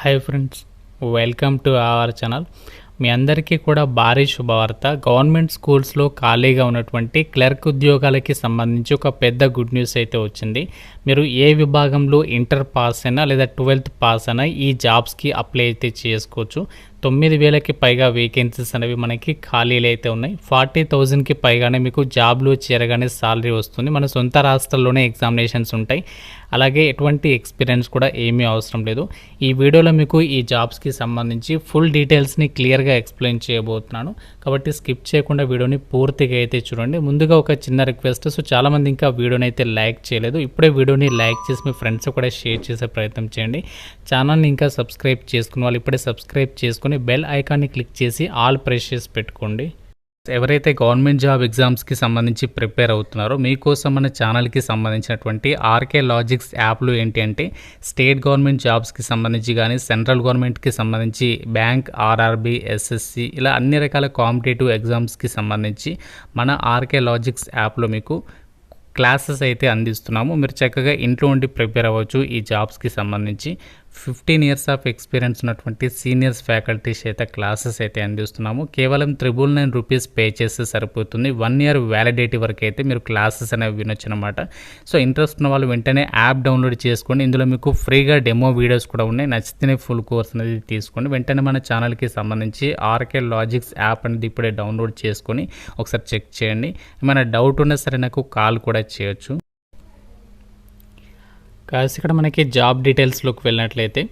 Hi friends, welcome to our channel. మీ అందరికీ కూడా భారీ శుభవార్త. గవర్నమెంట్ స్కూల్స్లో ఖాళీగా ఉన్నటువంటి క్లర్క్ ఉద్యోగాలకి సంబంధించి ఒక పెద్ద గుడ్ న్యూస్ అయితే వచ్చింది. మీరు ఏ విభాగంలో ఇంటర్ పాస్ అయినా లేదా 12th పాస్ అయినా ఈ జాబ్స్కి అప్లై అయితే చేసుకోవచ్చు. 9,000కి పైగా వేకెన్సీస్ అనేవి మనకి ఖాళీలు అయితే ఉన్నాయి. 40,000కి పైగానే మీకు జాబ్లో చేరగానే సాలరీ వస్తుంది. మన సొంత రాష్ట్రాల్లోనే ఎగ్జామినేషన్స్ ఉంటాయి. అలాగే ఎటువంటి ఎక్స్పీరియన్స్ కూడా ఏమీ అవసరం లేదు. ఈ వీడియోలో మీకు ఈ జాబ్స్కి సంబంధించి ఫుల్ డీటెయిల్స్ని క్లియర్గా ఎక్స్ప్లెయిన్ చేయబోతున్నాను. కాబట్టి స్కిప్ చేయకుండా వీడియోని పూర్తిగా అయితే చూడండి. ముందుగా ఒక చిన్న రిక్వెస్ట్, సో చాలామంది ఇంకా వీడియోని అయితే లైక్ చేయలేదు. ఇప్పుడే వీడియోని లైక్ చేసి మీ ఫ్రెండ్స్ కూడా షేర్ చేసే ప్రయత్నం చేయండి. ఛానల్ని ఇంకా సబ్స్క్రైబ్ చేసుకున్న వాళ్ళు ఇప్పుడే సబ్స్క్రైబ్ చేసుకుని బెల్ ఐకాన్ని క్లిక్ చేసి ఆల్ ప్రెస్ చేసి పెట్టుకోండి. ఎవరైతే గవర్నమెంట్ జాబ్ ఎగ్జామ్స్కి సంబంధించి ప్రిపేర్ అవుతున్నారో మీకోసం మన ఛానల్కి సంబంధించినటువంటి ఆర్కే లాజిక్స్ యాప్లు ఏంటి అంటే స్టేట్ గవర్నమెంట్ జాబ్స్కి సంబంధించి కానీ సెంట్రల్ గవర్నమెంట్కి సంబంధించి బ్యాంక్, ఆర్ఆర్బి, ఎస్ఎస్సి ఇలా అన్ని రకాల కాంపిటేటివ్ ఎగ్జామ్స్కి సంబంధించి మన ఆర్కే లాజిక్స్ యాప్లో మీకు క్లాసెస్ అయితే అందిస్తున్నాము. మీరు చక్కగా ఇంట్లో ఉండి ప్రిపేర్ అవ్వచ్చు. ఈ జాబ్స్కి సంబంధించి 15 years ఆఫ్ ఎక్స్పీరియన్స్ ఉన్నటువంటి సీనియర్స్ ఫ్యాకల్టీస్ అయితే క్లాసెస్ అయితే అందిస్తున్నాము. కేవలం 999 రూపీస్ పే చేస్తే సరిపోతుంది. 1 year వ్యాలిడిటీ వరకు అయితే మీరు క్లాసెస్ అనేవి వినొచ్చు అనమాట. సో ఇంట్రెస్ట్ ఉన్న వాళ్ళు వెంటనే యాప్ డౌన్లోడ్ చేసుకోండి. ఇందులో మీకు ఫ్రీగా డెమో వీడియోస్ కూడా ఉన్నాయి. నచ్చితేనే ఫుల్ కోర్స్ అనేది తీసుకోండి. వెంటనే మన ఛానల్కి సంబంధించి ఆర్కే లాజిక్స్ యాప్ అనేది ఇప్పుడే డౌన్లోడ్ చేసుకొని ఒకసారి చెక్ చేయండి. ఏమైనా డౌట్ ఉన్నా సరే నాకు కాల్ కూడా చేయొచ్చు. కాసి ఇక్కడ మనకి జాబ్ డీటెయిల్స్లోకి వెళ్ళినట్లయితే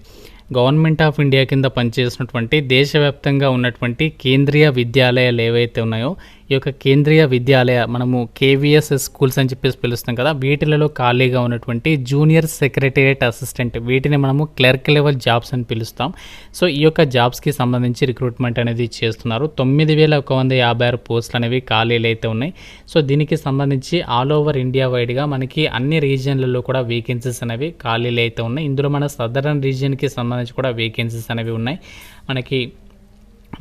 గవర్నమెంట్ ఆఫ్ ఇండియా కింద పనిచేసినటువంటి దేశవ్యాప్తంగా ఉన్నటువంటి కేంద్రీయ విద్యాలయాలు ఏవైతే ఉన్నాయో ఈ యొక్క కేంద్రీయ విద్యాలయ మనము కేవీఎస్ స్కూల్స్ అని చెప్పేసి పిలుస్తాం కదా, వీటిలలో ఖాళీగా ఉన్నటువంటి జూనియర్ సెక్రటేరియట్ అసిస్టెంట్ వీటిని మనము క్లర్క్ లెవెల్ జాబ్స్ అని పిలుస్తాం. సో ఈ యొక్క జాబ్స్కి సంబంధించి రిక్రూట్మెంట్ అనేది చేస్తున్నారు. 9,156 పోస్టులు అనేవి ఖాళీలు అయితే ఉన్నాయి. సో దీనికి సంబంధించి ఆల్ ఓవర్ ఇండియా వైడ్గా మనకి అన్ని రీజియన్లలో కూడా వేకెన్సీస్ అనేవి ఖాళీలు అయితే ఉన్నాయి. ఇందులో మన సదరన్ రీజియన్కి సంబంధించి కూడా వేకెన్సీస్ అనేవి ఉన్నాయి. మనకి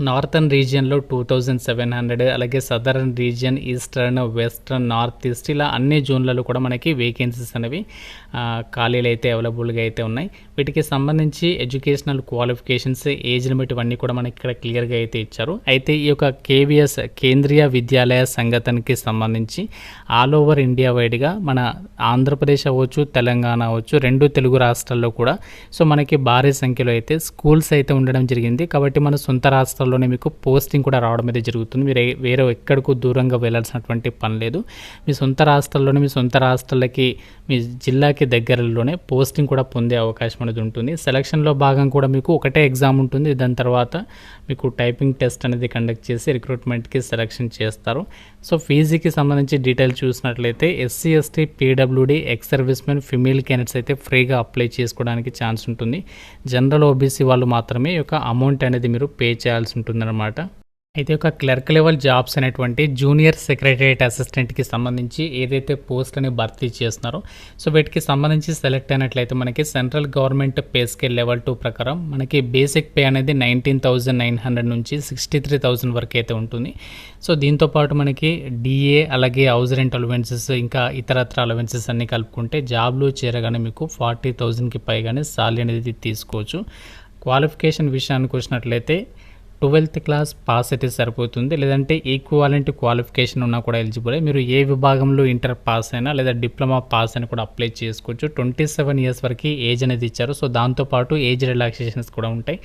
నార్థన్ రీజియన్లో 2,700, అలాగే southern region, eastern, western, north east ఇలా అన్ని జోన్లలో కూడా మనకి వేకెన్సీస్ అనేవి ఖాళీలు అయితే అవైలబుల్గా అయితే ఉన్నాయి. వీటికి సంబంధించి ఎడ్యుకేషనల్ క్వాలిఫికేషన్స్, ఏజ్ లిమిట్ ఇవన్నీ కూడా మనకి ఇక్కడ క్లియర్గా అయితే ఇచ్చారు. అయితే ఈ యొక్క కేవీఎస్ కేంద్రీయ విద్యాలయ సంఘటనకి సంబంధించి ఆల్ ఓవర్ ఇండియా వైడ్గా మన ఆంధ్రప్రదేశ్ అవ్వచ్చు, తెలంగాణ అవ్వచ్చు, 2 తెలుగు రాష్ట్రాల్లో కూడా సో మనకి భారీ సంఖ్యలో అయితే స్కూల్స్ అయితే ఉండడం జరిగింది. కాబట్టి మన సొంత రాష్ట్రాల్లోనే మీకు పోస్టింగ్ కూడా రావడం అయితే జరుగుతుంది. మీరు వేరే ఎక్కడికి దూరంగా వెళ్ళాల్సినటువంటి పని లేదు. మీ సొంత రాష్ట్రాల్లోనే మీ సొంత రాష్ట్రాలకి మీ జిల్లాకి దగ్గరలోనే పోస్టింగ్ కూడా పొందే అవకాశం అనేది ఉంటుంది. సెలక్షన్లో భాగం కూడా మీకు ఒకటే ఎగ్జామ్ ఉంటుంది. దాని తర్వాత మీకు టైపింగ్ టెస్ట్ అనేది కండక్ట్ చేసి రిక్రూట్మెంట్కి సెలక్షన్ చేస్తారు. సో ఫీజుకి సంబంధించి డీటెయిల్స్ చూసినట్లయితే SC, ST, PWD, ex service men, female candidates అయితే ఫ్రీగా అప్లై చేసుకోవడానికి ఛాన్స్ ఉంటుంది. జనరల్ ఓబీసీ వాళ్ళు మాత్రమే ఈ యొక్క అమౌంట్ అనేది మీరు పే చేయాల్సి ఉంటుందన్నమాట. అయితే ఒక క్లర్క్ లెవెల్ జాబ్స్ అనేటువంటి జూనియర్ సెక్రటేరియట్ అసిస్టెంట్కి సంబంధించి ఏదైతే పోస్ట్ని భర్తీ చేస్తున్నారో సో వీటికి సంబంధించి సెలెక్ట్ అయినట్లయితే మనకి central government pay scale level 2 ప్రకారం మనకి బేసిక్ పే అనేది 19,900 నుంచి 63,000 వరకు అయితే ఉంటుంది. సో దీంతోపాటు మనకి డిఏ, అలాగే హౌస్ రెంట్ అలవెన్సెస్, ఇంకా ఇతరత్ర అలవెన్సెస్ అన్నీ కలుపుకుంటే జాబ్లో చేరగానే మీకు 40,000కి పైగానే సాలరీ అనేది తీసుకోవచ్చు. క్వాలిఫికేషన్ విషయానికి వచ్చినట్లయితే 12th క్లాస్ పాస్ అయితే సరిపోతుంది. లేదంటే ఈక్వాలెంట్ క్వాలిఫికేషన్ ఉన్నా కూడా ఎలిజిబుల్. మీరు ఏ విభాగంలో ఇంటర్ పాస్ అయినా లేదా డిప్లొమా పాస్ అయినా కూడా అప్లై చేసుకోవచ్చు. 27 years వరకు ఏజ్ అనేది ఇచ్చారు. సో దాంతోపాటు ఏజ్ రిలాక్సేషన్స్ కూడా ఉంటాయి.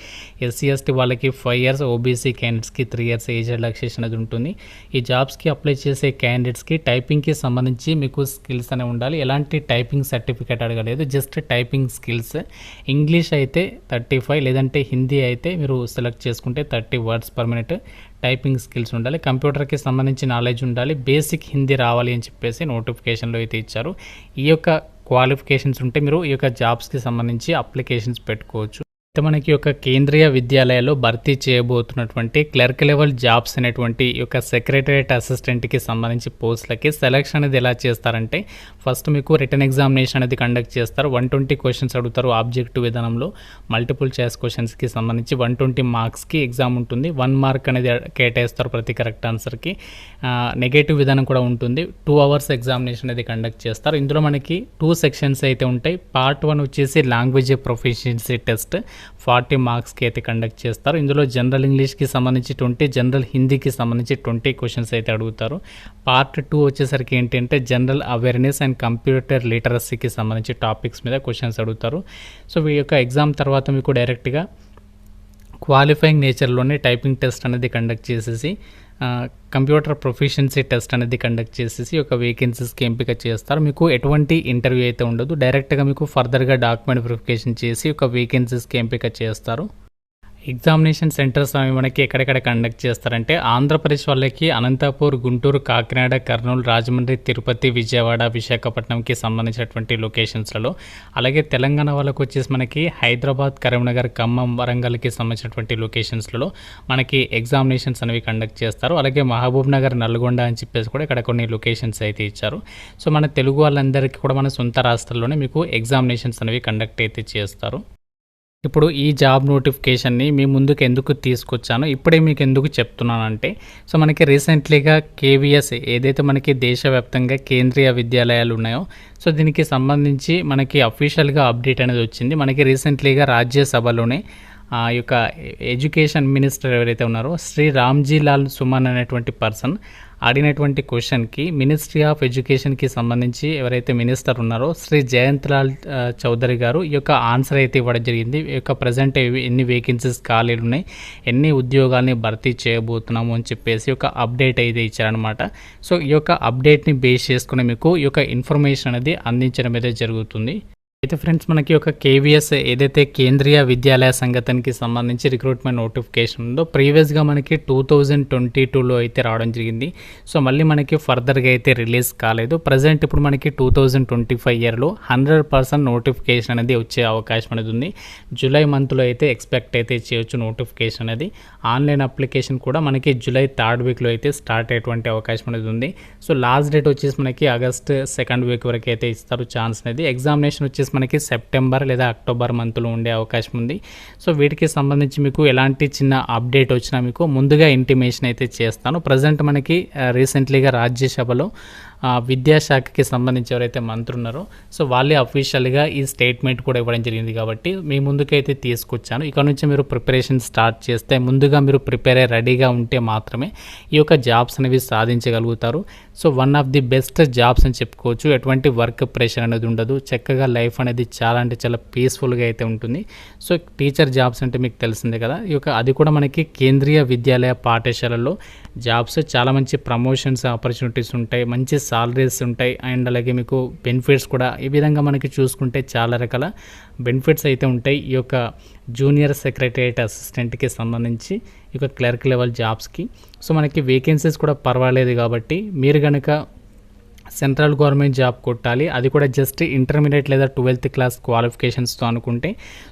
ఎస్సీ, ఎస్టీ వాళ్ళకి 5 years, ఓబీసీ క్యాండిడేట్స్కి 3 years ఏజ్ రిలాక్సేషన్ అనేది ఉంటుంది. ఈ జాబ్స్కి అప్లై చేసే క్యాండిడేట్స్కి టైపింగ్కి సంబంధించి మీకు స్కిల్స్ అనేవి ఉండాలి. ఎలాంటి టైపింగ్ సర్టిఫికేట్ అడగలేదు, జస్ట్ టైపింగ్ స్కిల్స్. ఇంగ్లీష్ అయితే 35, లేదంటే హిందీ అయితే మీరు సెలెక్ట్ చేసుకుంటే 30 words per minute typing skills ఉండాలి. కంప్యూటర్కి సంబంధించి నాలెడ్జ్ ఉండాలి. బేసిక్ హిందీ రావాలి అని చెప్పేసి నోటిఫికేషన్లో అయితే ఇచ్చారు. ఈ యొక్క క్వాలిఫికేషన్స్ ఉంటే మీరు ఈ యొక్క జాబ్స్కి సంబంధించి అప్లికేషన్స్ పెట్టుకోవచ్చు. అయితే మనకి యొక్క కేంద్రీయ విద్యాలయాల్లో భర్తీ చేయబోతున్నటువంటి క్లర్క్ లెవెల్ జాబ్స్ అనేటువంటి ఈ యొక్క సెక్రటేరియట్ అసిస్టెంట్కి సంబంధించి పోస్టులకి సెలక్షన్ అనేది ఎలా చేస్తారంటే ఫస్ట్ మీకు రిటర్న్ ఎగ్జామినేషన్ అనేది కండక్ట్ చేస్తారు. 120 క్వశ్చన్స్ అడుగుతారు ఆబ్జెక్టివ్ విధానంలో. మల్టిపుల్ చాయిస్ క్వశ్చన్స్కి సంబంధించి 120 మార్క్స్కి ఎగ్జామ్ ఉంటుంది. 1 mark అనేది కేటాయిస్తారు ప్రతి కరెక్ట్ ఆన్సర్కి. నెగటివ్ విధానం కూడా ఉంటుంది. 2 hours ఎగ్జామినేషన్ అనేది కండక్ట్ చేస్తారు. ఇందులో మనకి 2 sections అయితే ఉంటాయి. Part 1 వచ్చేసి లాంగ్వేజ్ ప్రొఫిషియన్సీ టెస్ట్, 40 మార్క్స్కి అయితే కండక్ట్ చేస్తారు. ఇందులో జనరల్ ఇంగ్లీష్కి సంబంధించి 20, జనరల్ హిందీకి సంబంధించి 20 క్వశ్చన్స్ అయితే అడుగుతారు. పార్ట్ 2 వచ్చేసరికి ఏంటంటే జనరల్ అవేర్నెస్ అండ్ కంప్యూటర్ లిటరసీకి సంబంధించి టాపిక్స్ మీద క్వశ్చన్స్ అడుగుతారు. సో ఈ యొక్క ఎగ్జామ్ తర్వాత మీకు డైరెక్ట్గా క్వాలిఫైయింగ్ నేచర్లోనే టైపింగ్ టెస్ట్ అనేది కండక్ట్ చేసేసి కంప్యూటర్ ప్రొఫిషియన్సీ టెస్ట్ అనేది కండక్ట్ చేసేసి ఒక వేకెన్సీస్కి ఎంపిక చేస్తారు. మీకు ఎటువంటి ఇంటర్వ్యూ అయితే ఉండదు, డైరెక్ట్గా మీకు ఫర్దర్గా డాక్యుమెంట్ వెరిఫికేషన్ చేసి ఒక వేకెన్సీస్కి ఎంపిక చేస్తారు. ఎగ్జామినేషన్ సెంటర్స్ అవి మనకి ఎక్కడెక్కడ కండక్ట్ చేస్తారంటే ఆంధ్రప్రదేశ్ వాళ్ళకి అనంతపూర్, గుంటూరు, కాకినాడ, కర్నూలు, రాజమండ్రి, తిరుపతి, విజయవాడ, విశాఖపట్నంకి సంబంధించినటువంటి లొకేషన్స్లలో, అలాగే తెలంగాణ వాళ్ళకి వచ్చేసి మనకి హైదరాబాద్, కరీంనగర్, ఖమ్మం, వరంగల్కి సంబంధించినటువంటి లొకేషన్స్లలో మనకి ఎగ్జామినేషన్స్ అనేవి కండక్ట్ చేస్తారు. అలాగే మహబూబ్ నగర్, నల్గొండ అని చెప్పేసి కూడా ఇక్కడ కొన్ని లొకేషన్స్ అయితే ఇచ్చారు. సో మన తెలుగు వాళ్ళందరికీ కూడా మన సొంత రాష్ట్రాల్లోనే మీకు ఎగ్జామినేషన్స్ అనేవి కండక్ట్ అయితే చేస్తారు. ఇప్పుడు ఈ జాబ్ నోటిఫికేషన్ని మీ ముందుకు ఎందుకు తీసుకొచ్చానో ఇప్పుడే మీకు ఎందుకు చెప్తున్నానంటే, సో మనకి రీసెంట్లీగా కేవీఎస్ ఏదైతే మనకి దేశవ్యాప్తంగా కేంద్రీయ విద్యాలయాలు ఉన్నాయో, సో దీనికి సంబంధించి మనకి అఫీషియల్గా అప్డేట్ అనేది వచ్చింది. మనకి రీసెంట్లీగా రాజ్యసభలోనే ఈ యొక్క ఎడ్యుకేషన్ మినిస్టర్ ఎవరైతే ఉన్నారో శ్రీ రామ్జీ లాల్ సుమన్ అనేటువంటి పర్సన్ అడిగినటువంటి క్వశ్చన్కి మినిస్ట్రీ ఆఫ్ ఎడ్యుకేషన్కి సంబంధించి ఎవరైతే మినిస్టర్ ఉన్నారో శ్రీ జయంత్ లాల్ చౌదరి గారు ఈ యొక్క ఆన్సర్ అయితే ఇవ్వడం జరిగింది. ఈ యొక్క ప్రజెంట్ ఎన్ని వేకెన్సీస్ ఖాళీలు ఉన్నాయి, ఎన్ని ఉద్యోగాల్ని భర్తీ చేయబోతున్నాము అని చెప్పేసి ఒక అప్డేట్ అయితే ఇచ్చారనమాట. సో ఈ యొక్క అప్డేట్ని బేస్ చేసుకుని మీకు ఈ యొక్క ఇన్ఫర్మేషన్ అనేది అందించడం అయితే జరుగుతుంది. అయితే ఫ్రెండ్స్ మనకి ఒక కేవీఎస్ ఏదైతే కేంద్రీయ విద్యాలయ సంఘటనకి సంబంధించి రిక్రూట్మెంట్ నోటిఫికేషన్ ఉందో ప్రీవియస్గా మనకి 2022లో అయితే రావడం జరిగింది. సో మళ్ళీ మనకి ఫర్దర్గా అయితే రిలీజ్ కాలేదు. ప్రజెంట్ ఇప్పుడు మనకి 2025 ఇయర్లో 100% నోటిఫికేషన్ అనేది వచ్చే అవకాశం అనేది ఉంది. జూలై మంత్లో అయితే ఎక్స్పెక్ట్ అయితే చేయొచ్చు నోటిఫికేషన్ అనేది. ఆన్లైన్ అప్లికేషన్ కూడా మనకి జూలై 3rd వీక్లో అయితే స్టార్ట్ అయ్యేటువంటి అవకాశం అనేది ఉంది. సో లాస్ట్ డేట్ వచ్చేసి మనకి ఆగస్ట్ 2nd వీక్ వరకు అయితే ఇస్తారు ఛాన్స్ అనేది. ఎగ్జామినేషన్ వచ్చేసి మనకి సెప్టెంబర్ లేదా అక్టోబర్ మంత్లో ఉండే అవకాశం ఉంది. సో వీటికి సంబంధించి మీకు ఎలాంటి చిన్న అప్డేట్ వచ్చినా మీకు ముందుగా ఇంటిమేషన్ అయితే చేస్తాను. ప్రజెంట్ మనకి రీసెంట్లీగా రాజ్యసభలో విద్యాశాఖకి సంబంధించి ఎవరైతే మంత్రి ఉన్నారో సో వాళ్ళే అఫీషియల్గా ఈ స్టేట్మెంట్ కూడా ఇవ్వడం జరిగింది కాబట్టి మీ ముందుకైతే తీసుకొచ్చాను. ఇక నుంచి మీరు ప్రిపరేషన్ స్టార్ట్ చేస్తే ముందుగా మీరు ప్రిపేర్ అయ్యి రెడీగా ఉంటే మాత్రమే ఈ యొక్క జాబ్స్ అనేవి సాధించగలుగుతారు. So one of the best jobs అని చెప్పుకోవచ్చు. ఎటువంటి వర్క్ ప్రెషర్ అనేది ఉండదు, చక్కగా లైఫ్ అనేది చాలా అంటే చాలా పీస్ఫుల్గా అయితే ఉంటుంది. సో టీచర్ జాబ్స్ అంటే మీకు తెలిసిందే కదా, ఈ యొక్క అది కూడా మనకి కేంద్రీయ విద్యాలయ పాఠశాలల్లో జాబ్స్ చాలా మంచి ప్రమోషన్స్ ఆపర్చునిటీస్ ఉంటాయి, మంచి సాలరీస్ ఉంటాయి అండ్ అలాగే మీకు బెనిఫిట్స్ కూడా ఈ విధంగా మనకి చూసుకుంటే చాలా రకాల బెనిఫిట్స్ అయితే ఉంటాయి. ఈ యొక్క జూనియర్ సెక్రటరియట్ అసిస్టెంట్కి సంబంధించి ఈ యొక్క క్లర్క్ లెవెల్ జాబ్స్కి సో మనకి వేకెన్సీస్ కూడా పర్వాలేదు కాబట్టి మీరు కనుక సెంట్రల్ గవర్నమెంట్ జాబ్ కొట్టాలి, అది కూడా జస్ట్ ఇంటర్మీడియట్ లేదా 12th క్లాస్ క్వాలిఫికేషన్స్తో అనుకుంటే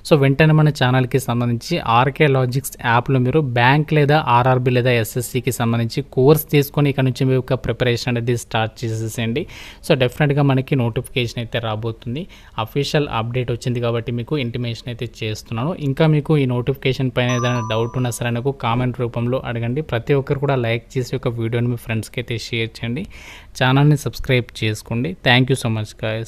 సో వెంటనే మన ఛానల్కి సంబంధించి ఆర్కే లాజిక్స్ యాప్లో మీరు బ్యాంక్ లేదా ఆర్ఆర్బి లేదా ఎస్ఎస్సికి సంబంధించి కోర్స్ తీసుకొని ఇక్కడ నుంచి మీ యొక్క ప్రిపరేషన్ అనేది స్టార్ట్ చేసేసేయండి. సో డెఫినెట్గా మనకి నోటిఫికేషన్ అయితే రాబోతుంది. అఫీషియల్ అప్డేట్ వచ్చింది కాబట్టి మీకు ఇంటిమేషన్ అయితే చేస్తున్నాను. ఇంకా మీకు ఈ నోటిఫికేషన్ పైన ఏదైనా డౌట్ ఉన్నా సరే నాకు కామెంట్ రూపంలో అడగండి. ప్రతి ఒక్కరు కూడా లైక్ చేసి ఒక వీడియోని మీ ఫ్రెండ్స్కి అయితే షేర్ చేయండి. ఛానల్ని సబ్స్క్రైబ్ చేసుకోండి. Thank you so much guys.